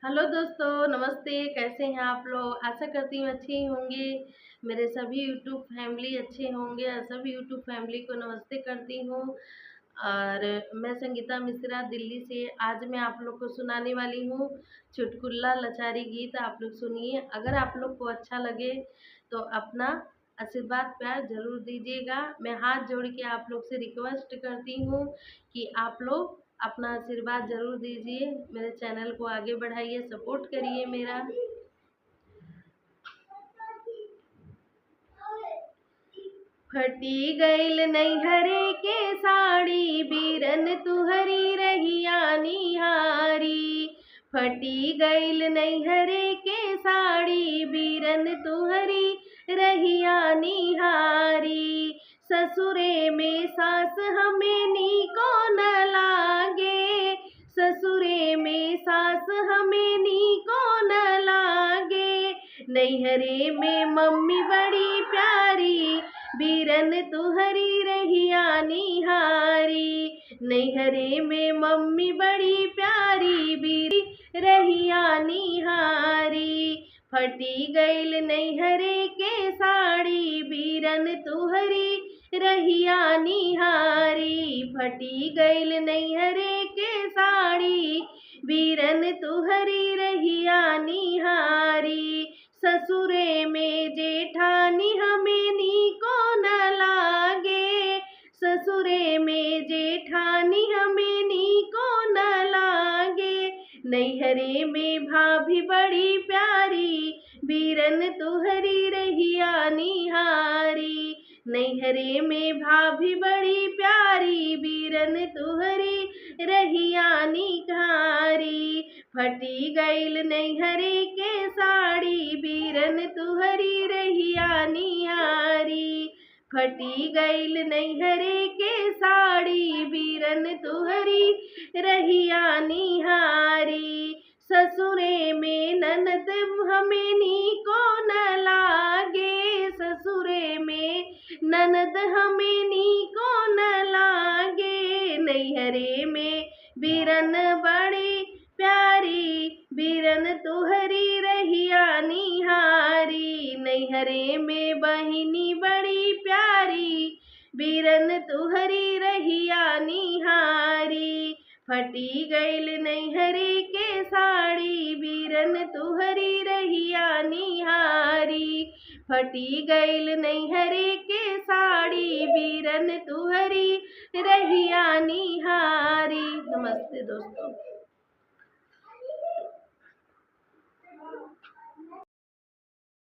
Hello दोस्तों, नमस्ते। कैसे हैं आप लोग? आशा करती हूँ अच्छे ही होंगे। मेरे सभी यूट्यूब फैमिली अच्छे होंगे और सभी यूट्यूब फैमिली को नमस्ते करती हूँ। और मैं संगीता मिश्रा दिल्ली से। आज मैं आप लोग को सुनाने वाली हूँ चुटकुला लचारी गीत। आप लोग सुनिए। अगर आप लोग को अच्छा लगे तो अपना आशीर्वाद प्यार ज़रूर दीजिएगा। मैं हाथ जोड़ के आप लोग से रिक्वेस्ट करती हूँ कि आप लोग अपना आशीर्वाद ज़रूर दीजिए। मेरे चैनल को आगे बढ़ाइए, सपोर्ट करिए मेरा। फटी गईल नैहरे के साड़ी, बीरन तुहरी रहिया निहारी। फटी गईल नैहरे के साड़ी, बीरन तुहरी रहिया निहारी। ससुरे में सास हमें नीको न लागे, ससुरे में सास हमें नीको न लागे। नैहरे में मम्मी बड़ी प्यारी, बीरन तुहरी रहिया निहारी। नैहरे में मम्मी बड़ी प्यारी, बीरी रहिया निहारी। फटी गईल नैहरे के साड़ी, बीरन तुहरी रहिया निहारी। फटी गईल नैहरे के साड़ी, बीरन तुहरी रहिया निहारी। ससुरे में जेठानी हमें नीको न लागे, ससुरे में जेठानी हमें नीको न लागे। नैहरे में भाभी बड़ी प्यारी, बीरन तुहरी रहिया निहारी। नैहरे में भाभी बड़ी प्यारी, बीरन तुहरी रहिया निहारी। फटी गईल नैहरे के साड़ी, बीरन तुहरी रहिया निहारी। फटी गईल नैहरे के साड़ी, बीरन तुहरी रहिया निहारी। ससुरे में ननद हमें नीको न लागे, ससुरे में ननद हमें नीको न लागे। नैहरे में बीरन बड़ी प्यारी, बीरन तुहरी रहिया निहारी। नैहरे में बहिनी बड़ी प्यारी, बीरन तुहरी रहिया निहारी। फटी गईल नैहरे के साड़ी, बीरन तुहरी रहिया निहारी। फटी गईल नैहरे के साड़ी, बीरन तुहरी रहिया निहारी। नमस्ते दोस्तों।